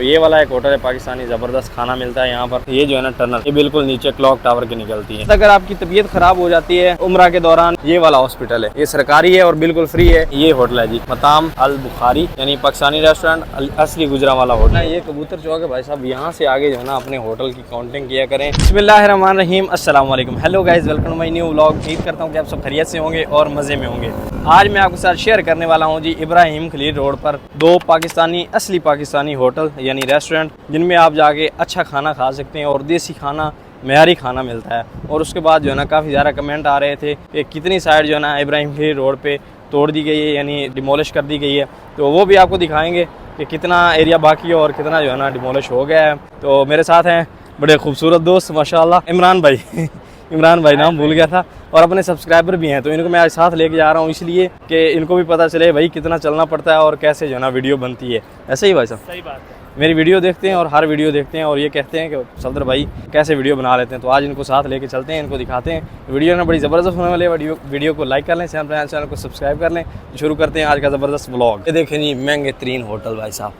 तो ये वाला एक होटल है पाकिस्तानी, ज़बरदस्त खाना मिलता है यहाँ पर। ये जो है ना टनल, ये बिल्कुल नीचे क्लॉक टावर के निकलती है। अगर आपकी तबीयत खराब हो जाती है उम्रा के दौरान, ये वाला हॉस्पिटल है, ये सरकारी है और बिल्कुल फ्री है। ये होटल है जी मताम अल बुखारी, यानी पाकिस्तानी रेस्टोरेंट असली गुजरांवाला होटल। ये कबूतर चौक है भाई साहब, यहाँ से आगे जो है ना अपने होटल की काउंटिंग किया करें। बिस्मिल्लाहिर्रहमानिर्रहीम, अस्सलाम वालेकुम, hello guys, welcome my new vlog. उम्मीद करता हूँ कि आप सब खैरियत से होंगे और मज़े में होंगे। आज मैं आपके साथ शेयर करने वाला हूँ जी इब्राहिम खलील रोड पर दो पाकिस्तानी असली पाकिस्तानी होटल यानी रेस्टोरेंट, जिनमें आप जाके अच्छा खाना खा सकते हैं और देसी खाना, मेयारी खाना मिलता है। और उसके बाद जो है ना काफ़ी ज़्यादा कमेंट आ रहे थे कि कितनी साइड जो है ना इब्राहिम खलील रोड पे तोड़ दी गई है, यानी डिमोलिश कर दी गई है। तो वो भी आपको दिखाएंगे कि कितना एरिया बाकी है और कितना जो है ना डिमोलिश हो गया है। तो मेरे साथ हैं बड़े खूबसूरत दोस्त माशाल्लाह, इमरान भाई इमरान भाई नाम भूल गया था, और अपने सब्सक्राइबर भी हैं। तो इनको मैं आज साथ लेके जा रहा हूँ इसलिए कि इनको भी पता चले भाई कितना चलना पड़ता है और कैसे जो है ना वीडियो बनती है। ऐसे ही भाई साहब? सही बात है, मेरी वीडियो देखते हैं और हर वीडियो देखते हैं और ये कहते हैं कि सफदर भाई कैसे वीडियो बना लेते हैं। तो आज इनको साथ लेके चलते हैं, इनको दिखाते हैं। वीडियो ना बड़ी ज़बरदस्त होने वाली है। वीडियो को लाइक कर लें, चैनल को सब्सक्राइब कर लें। शुरू करते हैं आज का ज़बरदस्त व्लॉग। ये देखें जी महंगे तरीन होटल भाई साहब,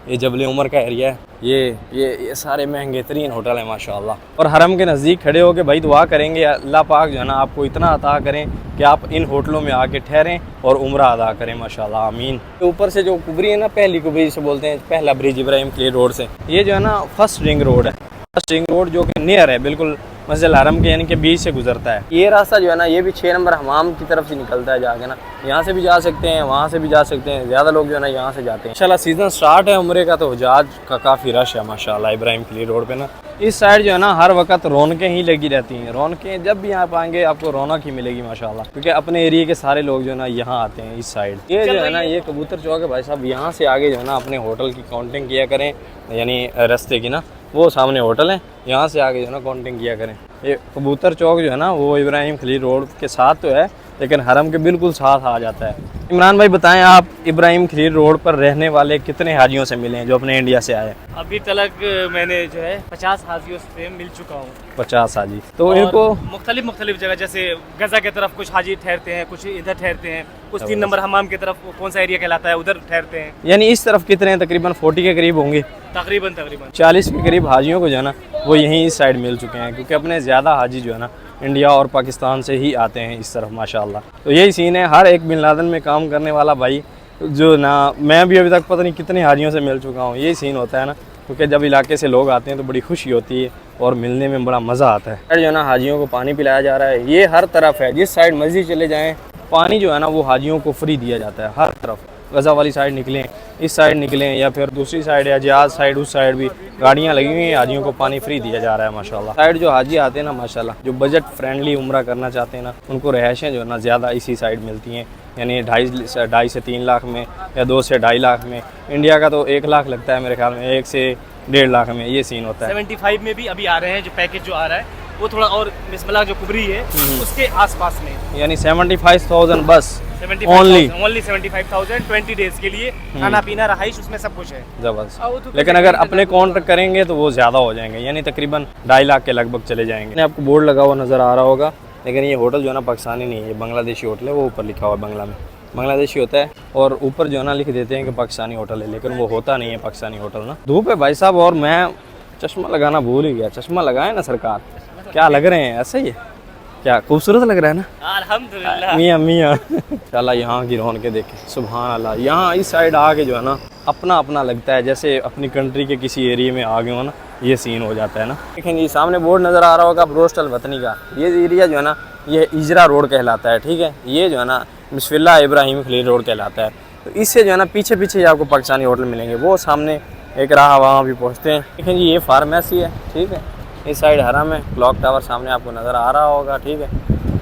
ये जबल उमर का एरिया है। ये सारे महंगे तरीन होटल हैं माशाल्लाह। और हरम के नज़दीक खड़े होकर भाई दुआ करेंगे अल्लाह पाक जो है ना आपको इतना अता करें कि आप इन होटलों में आके ठहरें और उम्रा अदा करें माशाल्लाह, आमीन। ऊपर से जो कुबरी है ना, पहली कुबरी से बोलते हैं, पहला ब्रिज इब्राहिम खलील रोड से, ये जो है ना फर्स्ट रिंग रोड है। फर्स्ट रिंग रोड जो कि नियर है बिल्कुल मस्जिद हरम के, यानी कि बीच से गुजरता है। ये रास्ता जो है ना ये भी 6 नंबर हमाम की तरफ से निकलता है जाके ना, यहाँ से भी जा सकते हैं, वहाँ से भी जा सकते हैं। ज़्यादा लोग जो है ना यहाँ से जाते हैं। इंशाल्लाह सीज़न स्टार्ट है उम्रे का, तो हुजाज का काफ़ी रश है माशाल्लाह इब्राहिम खलील रोड पे ना। इस साइड जो है ना हर वक्त रौनकें ही लगी रहती हैं। रौनकें जब भी आप आएंगे आपको रौनक ही मिलेगी माशाल्लाह, क्योंकि अपने एरिया के सारे लोग जो है ना यहाँ आते हैं इस साइड। ये जो है ना ये कबूतर चौक है भाई साहब, यहाँ से आगे जो है ना अपने होटल की काउंटिंग किया करें, यानी रास्ते की ना, वो सामने होटल है, यहाँ से आगे जो है ना काउंटिंग किया करें। ये कबूतर चौक जो है ना वो इब्राहिम खलील रोड के साथ तो है, लेकिन हरम के बिल्कुल साथ आ जाता है। इमरान भाई बताएं, आप इब्राहिम खलील रोड पर रहने वाले कितने हाजियों से मिले हैं जो अपने इंडिया से आए? अभी तक मैंने जो है 50 हाजियों से मिल चुका हूँ। 50 हाजी। तो इनको मुख्तलिफ जगह, जैसे गजा की तरफ कुछ हाजी ठहरते हैं, कुछ इधर ठहरते हैं, कुछ 3 नंबर हमाम की तरफ कौन सा एरिया कहलाता है उधर ठहरते हैं। यानी इस तरफ कितने हैं? तकरीबन 40 के करीब होंगे, तकरीबन 40 के करीब हाजियों को जो है ना वो यहीं इस साइड मिल चुके हैं, क्योंकि अपने ज़्यादा हाजी जो है ना इंडिया और पाकिस्तान से ही आते हैं इस तरफ माशाल्लाह। तो यही सीन है, हर एक बिन लादेन में काम करने वाला भाई जो ना, मैं भी अभी तक पता नहीं कितने हाजियों से मिल चुका हूँ। यही सीन होता है ना, क्योंकि जब इलाके से लोग आते हैं तो बड़ी खुशी होती है और मिलने में बड़ा मज़ा आता है। जो है ना हाजियों को पानी पिलाया जा रहा है, ये हर तरफ है। जिस साइड मर्जी चले जाएँ पानी जो है ना वो हाजियों को फ्री दिया जाता है हर तरफ। गजा वाली साइड निकलें, इस साइड निकलें, या फिर दूसरी साइड या जियाज साइड, उस साइड भी गाड़ियाँ लगी हुई हैं, हाजियों को पानी फ्री दिया जा रहा है माशाल्लाह। साइड जो हाजी आते हैं ना माशाल्लाह, जो बजट फ्रेंडली उम्रा करना चाहते हैं ना, उनको रिहाइशें जो है ना ज़्यादा इसी साइड मिलती हैं, यानी 2.5 से 3 लाख में, या 2 से 2.5 लाख में। इंडिया का तो 1 लाख लगता है मेरे ख्याल में, 1 से 1.5 लाख में ये सीन होता है। 75 में भी अभी आ रहे हैं, जो पैकेज जो आ रहा है वो थोड़ा और बिस्मिल्लाह जो कुबरी है उसके आसपास में, यानी 75,000 बस ओनली 75,000 20 डेज के लिए, खाना पीना रहाइश उसमें सब कुछ है जबरदस्त। लेकिन अगर अपने कॉन्ट्रैक्ट करेंगे तो वो ज़्यादा हो जाएंगे, यानी तकरीबन 2.5 लाख के लगभग चले जाएंगे। आपको बोर्ड लगा हुआ नज़र आ रहा होगा, लेकिन ये होटल जो है ना पाकिस्तानी नहीं है, ये बांग्लादेशी होटल है। वो ऊपर लिखा हुआ है बांग्ला में, बांग्लादेशी होता है, और ऊपर जो है ना लिख देते हैं कि पाकिस्तानी होटल है, लेकिन वो होता नहीं है पाकिस्तानी होटल ना। धूप है भाई साहब, और मैं चश्मा लगाना भूल ही गया। चश्मा लगाए ना सरकार, क्या लग रहे हैं? ऐसे ही है क्या? खूबसूरत लग रहा है ना, अल्हम्दुलिल्लाह। मियाँ चला यहाँ की रौनकें देखें, सुभान अल्लाह। यहाँ इस साइड आके जो है ना अपना अपना लगता है, जैसे अपनी कंट्री के किसी एरिया में आ गए हो ना, ये सीन हो जाता है ना। देखें जी सामने बोर्ड नज़र आ रहा होगा ब्रोस्टल वतनी का। ये एरिया जो है ना ये इजरा रोड कहलाता है, ठीक है। ये जो है ना बिस्मिल्लाह इब्राहिम खलील रोड कहलाता है। तो इससे जो है ना पीछे पीछे आपको पाकिस्तानी होटल मिलेंगे, वो सामने एक राह, वहाँ भी पहुँचते हैं। देखें जी ये फार्मेसी है, ठीक है। इस साइड हरम है, क्लॉक टावर सामने आपको नज़र आ रहा होगा, ठीक है।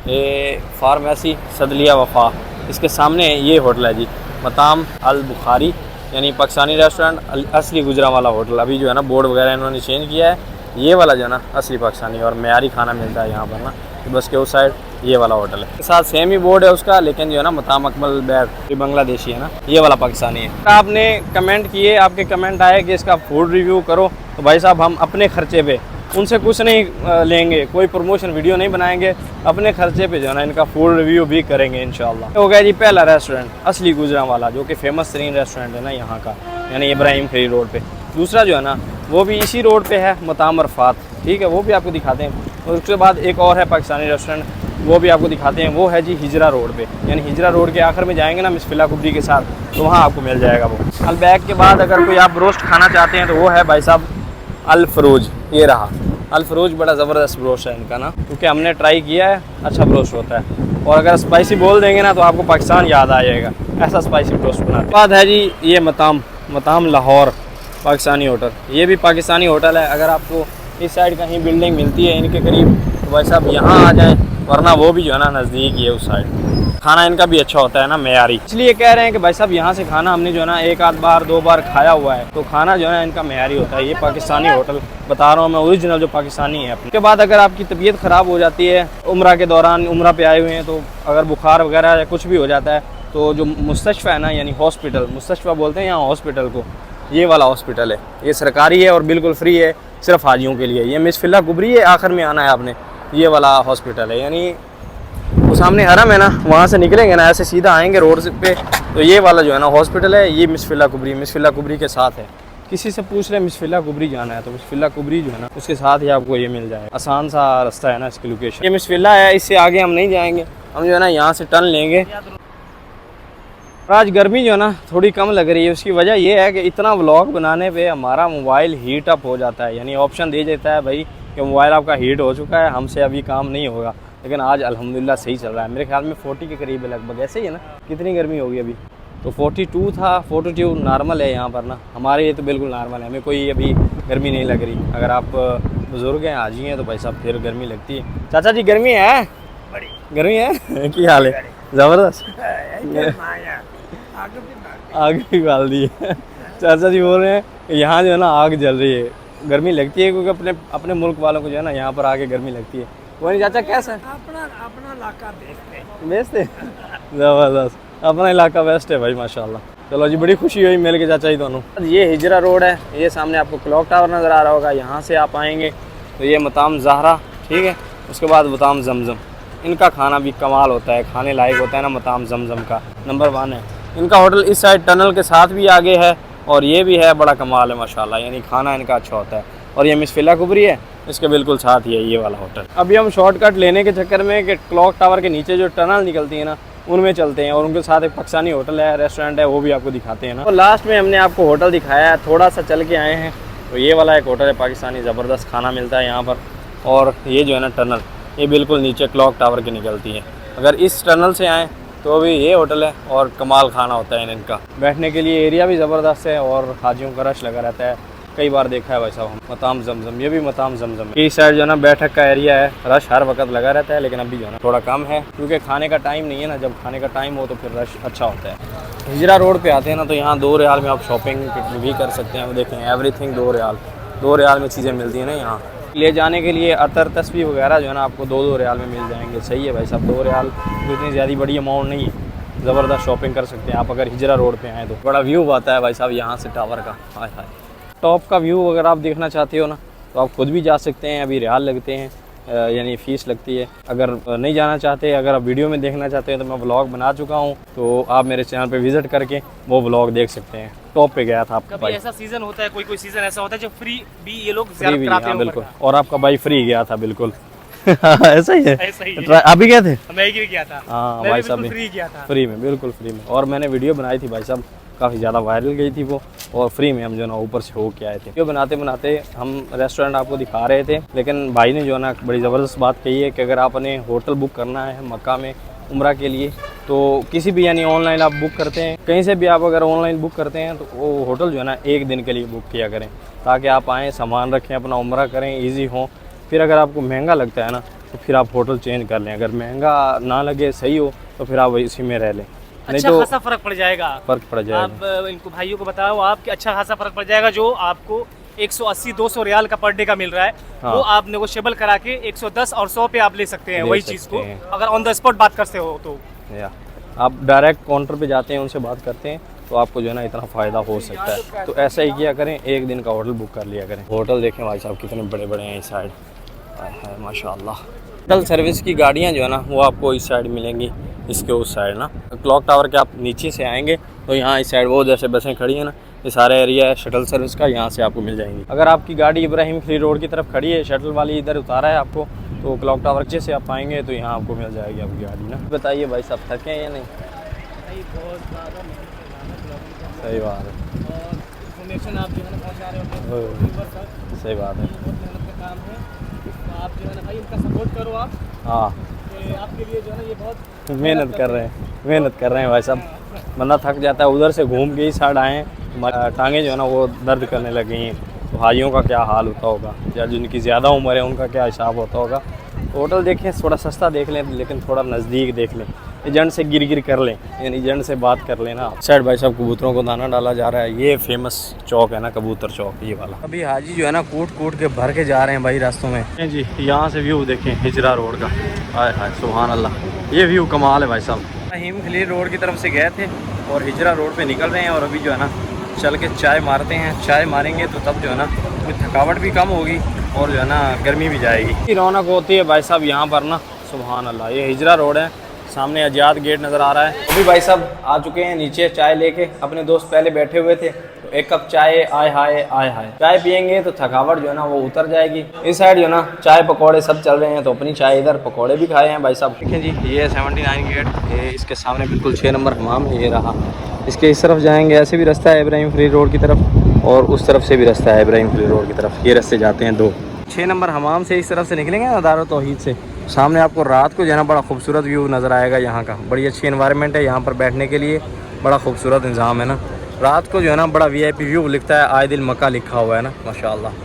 ये फार्मेसी सदलिया वफा, इसके सामने ये होटल है जी मताम अल बुखारी, यानी पाकिस्तानी रेस्टोरेंट असली गुजरांवाला होटल। अभी जो है ना बोर्ड वगैरह इन्होंने चेंज किया है। ये वाला जो है ना असली पाकिस्तानी और मेयारी खाना मिलता है यहाँ पर ना। तो बस के उस साइड ये वाला होटल है, साथ सेम ही बोर्ड है उसका, लेकिन जो है ना मताम अकमल बैग ये बांग्लादेशी है ना, ये वाला पाकिस्तानी है। आपने कमेंट किए, आपके कमेंट आए कि इसका फूड रिव्यू करो, तो भाई साहब हम अपने खर्चे पे, उनसे कुछ नहीं लेंगे, कोई प्रमोशन वीडियो नहीं बनाएंगे, अपने खर्चे पे जो है ना इनका फूड रिव्यू भी करेंगे इंशाल्लाह। हो गया जी पहला रेस्टोरेंट असली गुजरांवाला, जो कि फेमस तरीन रेस्टोरेंट है ना यहाँ का, यानी इब्राहिम खलील रोड पे। दूसरा जो है ना वो भी इसी रोड पे है, मताम अरफात, ठीक है, वो भी आपको दिखाते हैं। और उसके बाद एक और है पाकिस्तानी रेस्टोरेंट, वो भी आपको दिखाते हैं। वो है जी हिजरा रोड पे, यानी हिजरा रोड के आखिर में जाएंगे ना मिसफिला कुबरी के साथ, तो वहाँ आपको मिल जाएगा वो। अलबैक के बाद अगर कोई आप रोस्ट खाना चाहते हैं तो वो है भाई साहब अल फरोज। ये रहा अल फरोज, बड़ा ज़बरदस्त ब्रोस्ट है इनका ना, क्योंकि हमने ट्राई किया है, अच्छा ब्रोस्ट होता है। और अगर स्पाइसी बोल देंगे ना तो आपको पाकिस्तान याद आ जाएगा, ऐसा स्पाइसी ब्रोस्ट बनाते हैं। बाद है जी ये मताम लाहौर पाकिस्तानी होटल, ये भी पाकिस्तानी होटल है। अगर आपको इस साइड कहीं बिल्डिंग मिलती है इनके करीब तो भाई साहब यहाँ आ जाएँ, वरना वो भी जो है ना नज़दीक ही है उस साइड। खाना इनका भी अच्छा होता है ना, मेयारी, इसलिए कह रहे हैं कि भाई साहब यहाँ से खाना हमने जो है ना एक आध बार 2 बार खाया हुआ है, तो खाना जो है ना इनका मेयारी होता है। ये पाकिस्तानी होटल बता रहा हूँ मैं, ओरिजिनल जो पाकिस्तानी है अपने। उसके बाद अगर आपकी तबीयत ख़राब हो जाती है, उम्रा के दौरान उम्रा पे आए हुए हैं, तो अगर बुखार वगैरह या कुछ भी हो जाता है, तो जो मुस्तशफ़ा है ना, यानी हॉस्पिटल, मुस्तशफ़ा बोलते हैं यहाँ हॉस्पिटल को, ये वाला हॉस्पिटल है, ये सरकारी है और बिल्कुल फ्री है, सिर्फ हाजियों के लिए। ये मिसफिला कुबरी है, आखिर में आना है आपने, ये वाला हॉस्पिटल है, यानी वो सामने हरम है ना, वहाँ से निकलेंगे ना, ऐसे सीधा आएंगे रोड पे, तो ये वाला जो है ना हॉस्पिटल है, ये मिसफिला कुबरी के साथ है। किसी से पूछ रहे मिसफिला कुबरी जाना है तो मिसफिला कुबरी जो है ना उसके साथ ही आपको ये मिल जाएगा। आसान सा रास्ता है ना इसकी लोकेशन। ये मिसफिला है, इससे आगे हम नहीं जाएंगे, हम जो है ना यहाँ से टर्न लेंगे। आज गर्मी जो है ना थोड़ी कम लग रही है, उसकी वजह ये है कि इतना व्लॉग बनाने पे हमारा मोबाइल हीट अप हो जाता है, यानी ऑप्शन दे देता है भाई कि मोबाइल आपका हीट हो चुका है, हमसे अभी काम नहीं होगा। लेकिन आज अल्हम्दुलिल्लाह सही चल रहा है, मेरे ख्याल में 40 के करीब है लगभग, ऐसे ही है ना। कितनी गर्मी होगी अभी, तो 42 था, 42 नॉर्मल है यहाँ पर ना, हमारे ये तो बिल्कुल नॉर्मल है, हमें कोई अभी गर्मी नहीं लग रही। अगर आप बुज़ुर्ग हैं, हाजी हैं, तो भाई साहब फिर गर्मी लगती है। चाचा जी गर्मी है, बड़ी गर्मी है की हाल है, ज़बरदस्त आग भी डाल दी है। चाचा जी बोल रहे हैं कि यहाँ जो है ना आग जल रही है, गर्मी लगती है, क्योंकि अपने मुल्क वालों को जो है ना यहाँ पर आके गर्मी लगती है। वो नहीं चाचा कैसा है? अपना इलाका बेचते ज़बरदस्त, अपना इलाका बेस्ट है भाई माशाल्लाह। चलो जी, बड़ी खुशी हुई मिल के चाचा जी दोनों। ये हिजरा रोड है, ये सामने आपको क्लॉक टावर नज़र आ रहा होगा, यहाँ से आप आएंगे तो ये मताम ज़हरा, ठीक है, उसके बाद मताम जमजम। इनका खाना भी कमाल होता है, खाने लायक होता है ना, मताम जमजम का नंबर 1 है। इनका होटल इस साइड टनल के साथ भी आगे है, और ये भी है, बड़ा कमाल है माशाल्लाह, यानी खाना इनका अच्छा होता है। और ये मिसफिला कुबरी है, इसके बिल्कुल साथ ही है ये वाला होटल। अभी हम शॉर्टकट लेने के चक्कर में कि क्लॉक टावर के नीचे जो टनल निकलती है ना, उनमें चलते हैं, और उनके साथ एक पाकिस्तानी होटल है, रेस्टोरेंट है, वो भी आपको दिखाते हैं ना। और लास्ट में हमने आपको होटल दिखाया है, थोड़ा सा चल के आए हैं, तो ये वाला एक होटल है पाकिस्तानी, ज़बरदस्त खाना मिलता है यहाँ पर। और ये जो है ना टनल, ये बिल्कुल नीचे क्लॉक टावर की निकलती है। अगर इस टनल से आएँ तो अभी ये होटल है, और कमाल खाना होता है इनका। बैठने के लिए एरिया भी ज़बरदस्त है, और हाजियों का रश लगा रहता है, कई बार देखा है भाई साहब हम। मताम जमजम, ये भी मताम जमजम है। इस साइड जो है ना बैठक का एरिया है, रश हर वक्त लगा रहता है, लेकिन अभी जो है ना थोड़ा कम है, क्योंकि खाने का टाइम नहीं है ना। जब खाने का टाइम हो तो फिर रश अच्छा होता है। हिजरा रोड पे आते हैं ना, तो यहाँ 2 रियाल में आप शॉपिंग भी कर सकते हैं। देखें एवरीथिंग 2 रियाल में चीज़ें मिलती हैं ना। यहाँ ले जाने के लिए अतर तस्वीर वगैरह जो है ना आपको 2 रियाल में मिल जाएंगे। सही है भाई साहब, 2 रियाल इतनी ज़्यादा बड़ी अमाउंट नहीं है, ज़बरदस्त शॉपिंग कर सकते हैं आप अगर हिजरा रोड पे आएँ तो। बड़ा व्यू आता है भाई साहब यहाँ से टावर का, हाय हाय। टॉप का व्यू अगर आप देखना चाहते हो ना तो आप खुद भी जा सकते हैं, अभी रियाल लगते हैं, यानी फ़ीस लगती है। अगर नहीं जाना चाहते, अगर आप वीडियो में देखना चाहते हैं तो मैं व्लॉग बना चुका हूँ, तो आप मेरे चैनल पे विज़िट करके वो व्लॉग देख सकते हैं। टॉप पे गया था आपका भाई। ऐसा सीज़न होता है, कोई सीज़न ऐसा होता है जो फ्री भी ये लोग फ्री भी, कराते हैं। बिल्कुल, और आपका भाई फ्री गया था बिल्कुल। ऐसा ही है, अभी गए थे? मैं ही गया था। हाँ भाई साहब, फ्री गया था, फ्री में, बिल्कुल फ्री में। और मैंने वीडियो बनाई थी भाई साहब, काफ़ी ज़्यादा वायरल गई थी वो, और फ्री में हम जो ना ऊपर से हो के आए थे। वीडियो बनाते बनाते हम रेस्टोरेंट आपको दिखा रहे थे, लेकिन भाई ने जो ना बड़ी ज़बरदस्त बात कही है कि अगर आपने होटल बुक करना है मक्का में उम्रा के लिए, तो किसी भी यानी ऑनलाइन आप बुक करते हैं, कहीं से भी आप अगर ऑनलाइन बुक करते हैं, तो वो होटल जो है ना 1 दिन के लिए बुक किया करें, ताकि आप आएँ, सामान रखें, अपना उम्रा करें, ईजी हो। फिर अगर आपको महंगा लगता है ना तो फिर आप होटल चेंज कर लें। अगर महंगा ना लगे, सही हो, तो फिर आप इसी में रह लें, नहीं अच्छा तो खासा फ़र्क पड़ जाएगा। फ़र्क पड़ जाएगा। आप इनको भाइयों को बताओ आप कि अच्छा खासा फ़र्क पड़ जाएगा। जो आपको 180-200 रियाल का पर डे का मिल रहा है, हाँ। वो आप नेगोशिएबल करा के 110 और 100 पे आप ले सकते हैं ले वही सकते चीज़ को, हैं। अगर ऑन द स्पॉट बात करते हो तो। या आप डायरेक्ट काउंटर पे जाते हैं, उनसे बात करते हैं, तो आपको जो है ना इतना फ़ायदा हो सकता है। तो ऐसा ही किया करें, 1 दिन का होटल बुक कर लिया करें। होटल देखें भाई साहब कितने बड़े बड़े हैं इस साइड, है माशाल्लाह। होटल सर्विस की गाड़ियाँ जो है ना वो आपको इस साइड मिलेंगी, इसके उस साइड ना। क्लॉक टावर के आप नीचे से आएंगे तो यहाँ इस साइड वो जैसे बसें खड़ी हैं ना, ये सारा एरिया है शटल सर्विस का, यहाँ से आपको मिल जाएंगी। अगर आपकी गाड़ी इब्राहिम खलील रोड की तरफ खड़ी है, शटल वाली इधर उतारा है आपको, तो क्लॉक टावर अच्छे से आप आएंगे तो यहाँ आपको मिल जाएगी आपकी गाड़ी ना। बताइए भाई साहब थके हैं या नहीं? बहुत ज़्यादा सही बात है, और इन्फॉर्मेशन आप जो है ना पहुँचा रहे हो, सही बात है। बहुत मेहनत का काम है, तो आप जो है ना भाई इनका सपोर्ट करो आप, हाँ आपके लिए जो है ना ये बहुत मेहनत कर रहे हैं भाई साहब। बंदा थक जाता है, उधर से घूम के ही साइड आए हैं, टांगे जो है ना वो दर्द करने लग गई हैं। तो हाजियों का क्या हाल होता होगा, या जिनकी ज़्यादा उम्र है उनका क्या हिसाब होता होगा। होटल देखें थोड़ा सस्ता देख लें, लेकिन थोड़ा नज़दीक देख लें, एजेंट से गिर कर लें, यानी एजेंट से बात कर लेना। साइड भाई साहब कबूतरों को दाना डाला जा रहा है, ये फेमस चौक है ना कबूतर चौक, ये वाला। अभी हाजी जो है ना कूट के भर के जा रहे हैं भाई रास्तों में जी। यहाँ से व्यू देखें हिजरा रोड का, हाय हाय सुभान अल्लाह, ये व्यू कमाल है भाई साहब। इब्राहिम खलील रोड की तरफ से गए थे और हिजरा रोड पे निकल रहे हैं, और अभी जो है ना चल के चाय मारते हैं। चाय मारेंगे तो तब जो है ना थकावट भी कम होगी और जो है ना गर्मी भी जाएगी। रौनक होती है भाई साहब यहाँ पर ना, सुभान अल्लाह। ये हिजरा रोड है, सामने आज़ाद गेट नज़र आ रहा है। अभी भाई साहब आ चुके हैं नीचे चाय लेके, अपने दोस्त पहले बैठे हुए थे, तो एक कप चाय आय हाय चाय पियेंगे तो थकावट जो है ना वो उतर जाएगी। इस साइड जो है ना चाय पकौड़े सब चल रहे हैं, तो अपनी चाय इधर पकौड़े भी खाए हैं भाई साहब। देखें जी ये 79 गेट, ये इसके सामने बिल्कुल 6 नंबर हमाम है, ये रहा। इसके इस तरफ जाएंगे, ऐसे भी रास्ता है इब्राहिम खलील रोड की तरफ, और उस तरफ से भी रास्ता है इब्राहिम खलील रोड की तरफ। ये रास्ते जाते हैं 2। 6 नंबर हमाम से इस तरफ से निकलेंगे ना दारुल तौहीद से, सामने आपको रात को जो है ना बड़ा खूबसूरत व्यू नज़र आएगा यहाँ का। बड़ी अच्छी एनवायरनमेंट है यहाँ पर बैठने के लिए, बड़ा खूबसूरत इंतज़ाम है ना। रात को जो है ना बड़ा VIP व्यू लिखता है, आए दिल मक्का लिखा हुआ है ना, माशाअल्लाह।